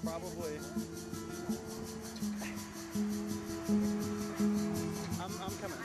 Probably. I'm coming.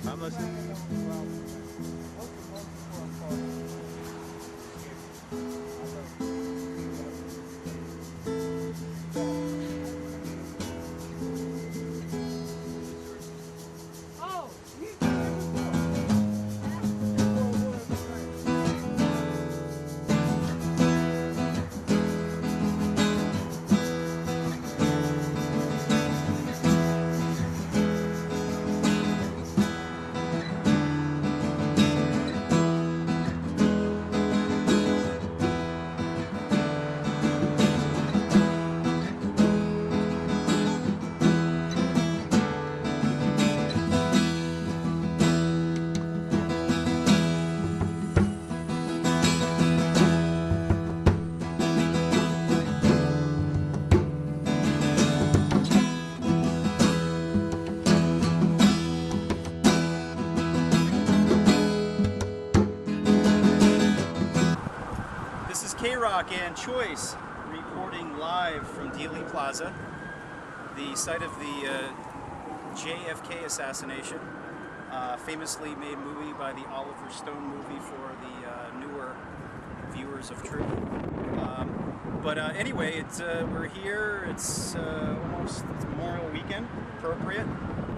I'm listening. K-Roc and Choice reporting live from Dealey Plaza, the site of the JFK assassination, famously made movie by the Oliver Stone movie for the newer viewers of Truth. Anyway, we're here. It's Memorial Weekend, appropriate,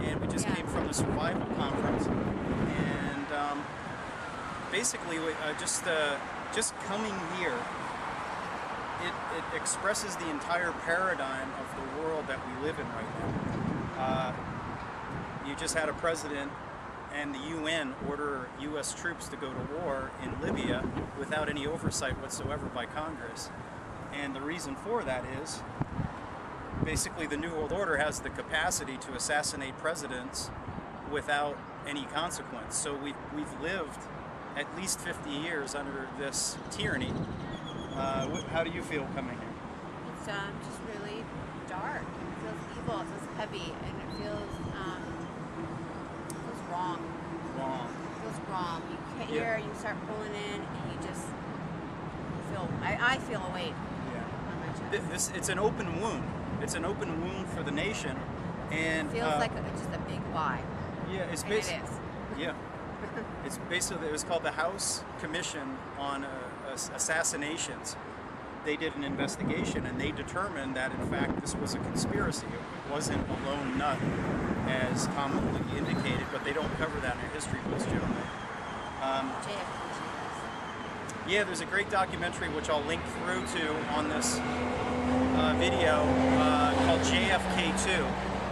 and we just came from the Survival Conference, and basically just coming here, it expresses the entire paradigm of the world that we live in right now. You just had a president and the UN order U.S. troops to go to war in Libya without any oversight whatsoever by Congress. And the reason for that is basically the New World Order has the capacity to assassinate presidents without any consequence. So we've lived at least 50 years under this tyranny. How do you feel coming here? It's just really dark. It feels evil. It feels heavy, and it feels wrong. It feels wrong. You get here, you start pulling in, and you just feel. I feel a weight. Yeah. It's an open wound. It's an open wound for the nation, and it feels like just a big lie. Yeah, it's basically. It is. Yeah. It's basically, it was called the House Commission on Assassinations. They did an investigation and they determined that in fact this was a conspiracy. It wasn't a lone nut as commonly indicated, but they don't cover that in their history books generally. Yeah, there's a great documentary which I'll link through to on this video called JFK2,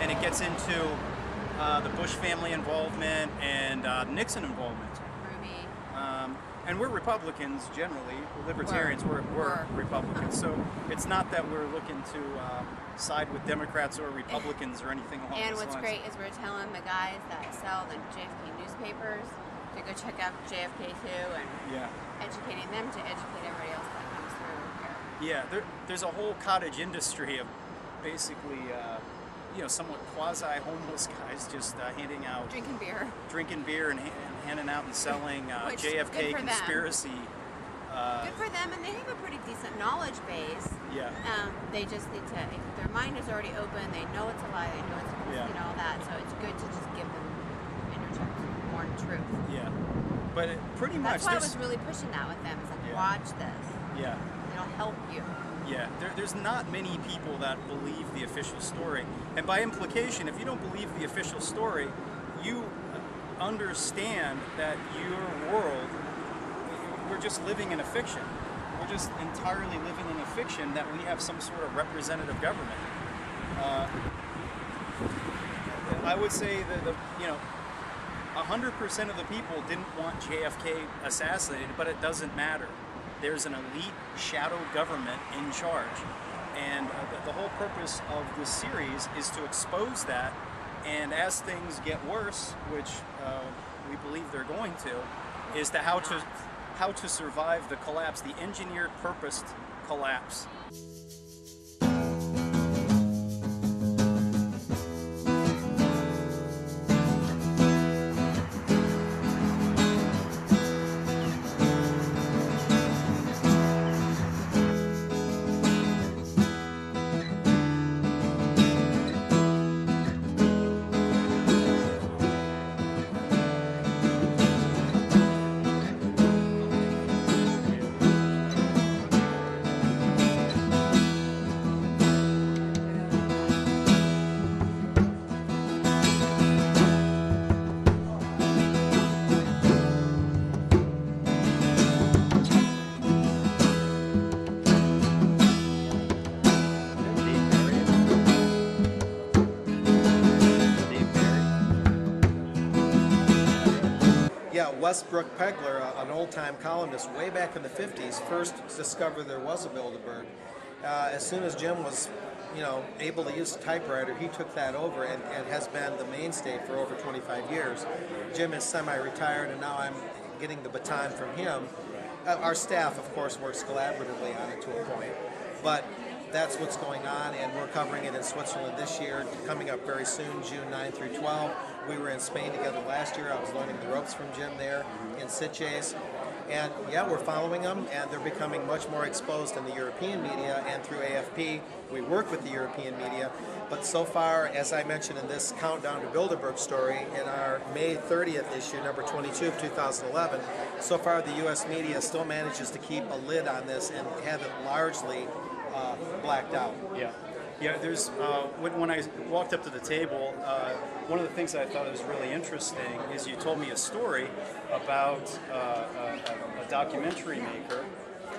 and it gets into the Bush family involvement and Nixon involvement. And we're Republicans generally. We're libertarians. We're Republicans. So it's not that we're looking to side with Democrats or Republicans or anything along those lines. And what's great is we're telling the guys that sell the JFK newspapers to go check out JFK2 and educating them to educate everybody else that comes through here. Yeah, there's a whole cottage industry of basically somewhat quasi-homeless guys just handing out... Drinking beer and handing out and selling JFK conspiracy. Good for them, and they have a pretty decent knowledge base. Yeah. They just need to... Their mind is already open, they know it's a lie, they know it's all that, so it's good to just give them, interject more truth. Yeah. But pretty much... That's why I was really pushing that with them. It's like, watch this. Yeah. It'll help you. Yeah, there's not many people that believe the official story. And by implication, if you don't believe the official story, you understand that your world, we're just living in a fiction. We're just entirely living in a fiction that we have some sort of representative government. I would say that 100% of the people didn't want JFK assassinated, but it doesn't matter. there's an elite shadow government in charge. And the whole purpose of this series is to expose that. And as things get worse, which we believe they're going to, is how to survive the collapse, the engineered, purposed collapse. Westbrook Pegler, an old-time columnist way back in the 50s, first discovered there was a Bilderberg. As soon as Jim was, able to use a typewriter, he took that over and has been the mainstay for over 25 years. Jim is semi-retired, and now I'm getting the baton from him. Our staff, of course, works collaboratively on it to a point, but that's what's going on, and we're covering it in Switzerland this year, coming up very soon, June 9 through 12. We were in Spain together last year. I was learning the ropes from Jim there in Sitges. And yeah, we're following them, and they're becoming much more exposed in the European media and through AFP. We work with the European media, but so far, as I mentioned in this Countdown to Bilderberg story, in our May 30th issue, number 22 of 2011, so far the U.S. media still manages to keep a lid on this and have it largely blacked out. Yeah, there's, when I walked up to the table, one of the things I thought was really interesting is you told me a story about a documentary maker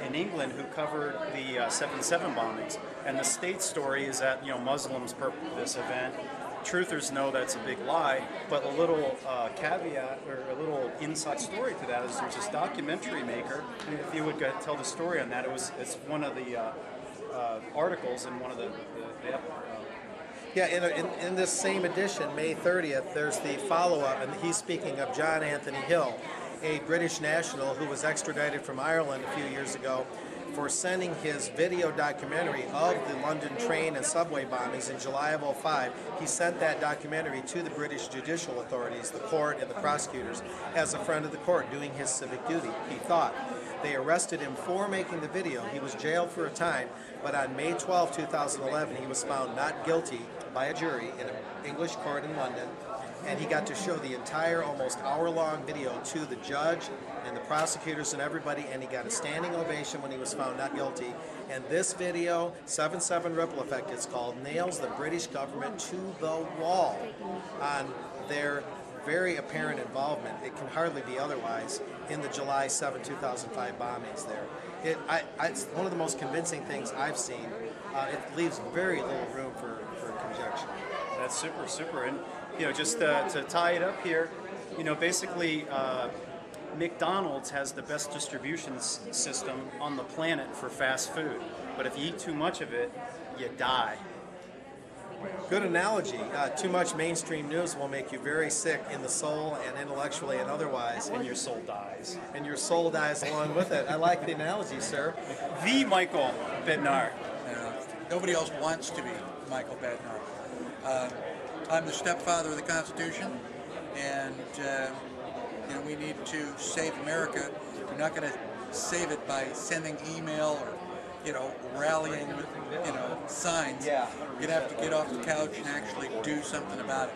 in England who covered the 7/7 bombings. And the state story is that, Muslims purposed this event. Truthers know that's a big lie, but a little caveat or a little inside story to that is there's this documentary maker, and if you would tell the story on that, it's one of the articles in one of the Yeah, in this same edition, May 30th, there's the follow-up, and he's speaking of John Anthony Hill, a British national who was extradited from Ireland a few years ago for sending his video documentary of the London train and subway bombings in July of 2005. He sent that documentary to the British judicial authorities, the court and the prosecutors, as a friend of the court doing his civic duty, he thought. They arrested him for making the video. He was jailed for a time, but on May 12, 2011, he was found not guilty by a jury in an English court in London, and he got to show the entire almost hour-long video to the judge and the prosecutors and everybody, and he got a standing ovation when he was found not guilty. And this video, 7/7 Ripple Effect it's called, nails the British government to the wall on their very apparent involvement, it can hardly be otherwise, in the July 7, 2005 bombings there. It's one of the most convincing things I've seen. It leaves very little room for conjecture. That's super. And, just to tie it up here, basically McDonald's has the best distribution system on the planet for fast food. But if you eat too much of it, you die. Good analogy. Too much mainstream news will make you very sick in the soul and intellectually and otherwise. And your soul dies. And your soul dies along with it. I like the analogy, sir. The Michael Bednarik. Nobody else wants to be Michael Bednarik. I'm the stepfather of the Constitution, and we need to save America. We're not going to save it by sending email or rallying, signs. Yeah. You're going to have to get off the couch and actually do something about it.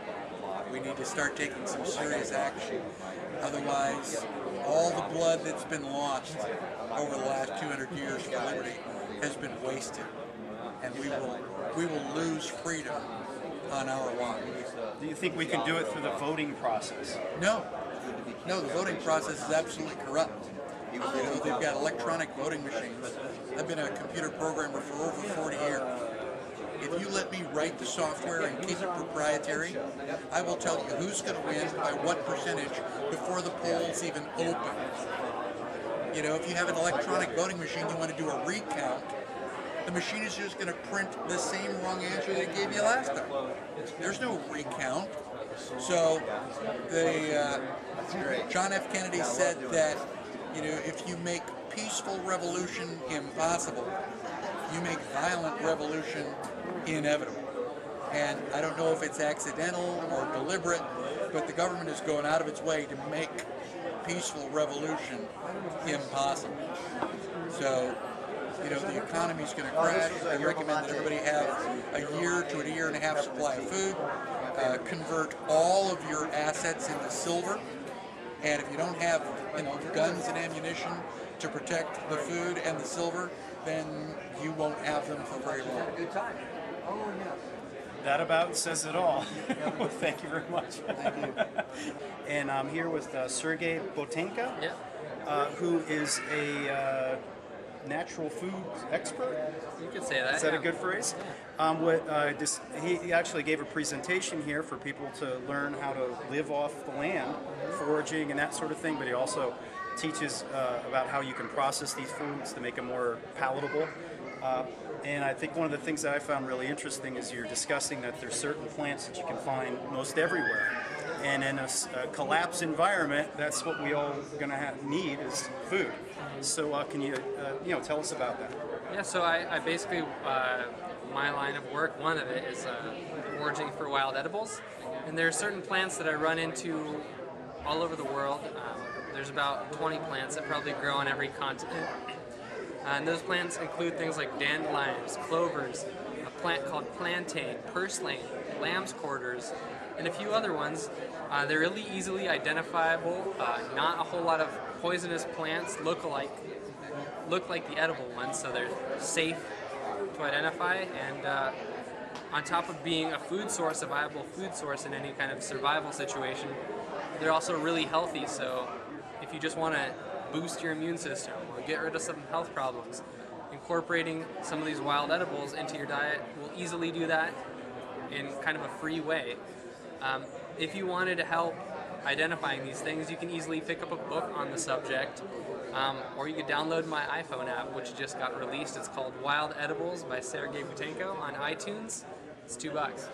We need to start taking some serious action. Otherwise, all the blood that's been lost over the last 200 years for liberty has been wasted. And we will lose freedom on our watch. Do you think we can do it through the voting process? No, the voting process is absolutely corrupt. They've got electronic voting machines. I've been a computer programmer for over 40 years. If you let me write the software and keep it proprietary, I will tell you who's going to win by what percentage before the polls even open. You know, if you have an electronic voting machine, you want to do a recount, the machine is just going to print the same wrong answer that it gave you last time. There's no recount. So John F. Kennedy said that, you know, if you make peaceful revolution impossible, you make violent revolution inevitable. And I don't know if it's accidental or deliberate, but the government is going out of its way to make peaceful revolution impossible. So, you know, the economy's going to crash. I recommend that everybody have a year to a year and a half supply of food. Convert all of your assets into silver. And if you don't have, you know, guns and ammunition to protect the food and the silver, then you won't have them for very long. That about says it all. Well, thank you very much. Thank you. And I'm here with Sergey Botenko, who is a natural food expert. You could say that. Is that a good phrase? He actually gave a presentation here for people to learn how to live off the land, foraging and that sort of thing, but he also teaches about how you can process these foods to make them more palatable. And I think one of the things that I found really interesting is you're discussing that there's certain plants that you can find most everywhere. And in a collapsed environment, that's what we all going to need is food. So can you tell us about that? Yeah, so I basically, my line of work, one of it is foraging for wild edibles. And there are certain plants that I run into all over the world. There's about 20 plants that probably grow on every continent. And those plants include things like dandelions, clovers, a plant called plantain, purslane, lamb's quarters, and a few other ones. They're really easily identifiable. Not a whole lot of poisonous plants look like the edible ones, so they're safe to identify. And on top of being a food source, a viable food source in any kind of survival situation, they're also really healthy. So if you just want to boost your immune system or get rid of some health problems, incorporating some of these wild edibles into your diet will easily do that in kind of a free way. If you wanted to help identifying these things, you can easily pick up a book on the subject, or you could download my iPhone app, which just got released. It's called Wild Edibles by Sergey Botenko on iTunes. It's $2.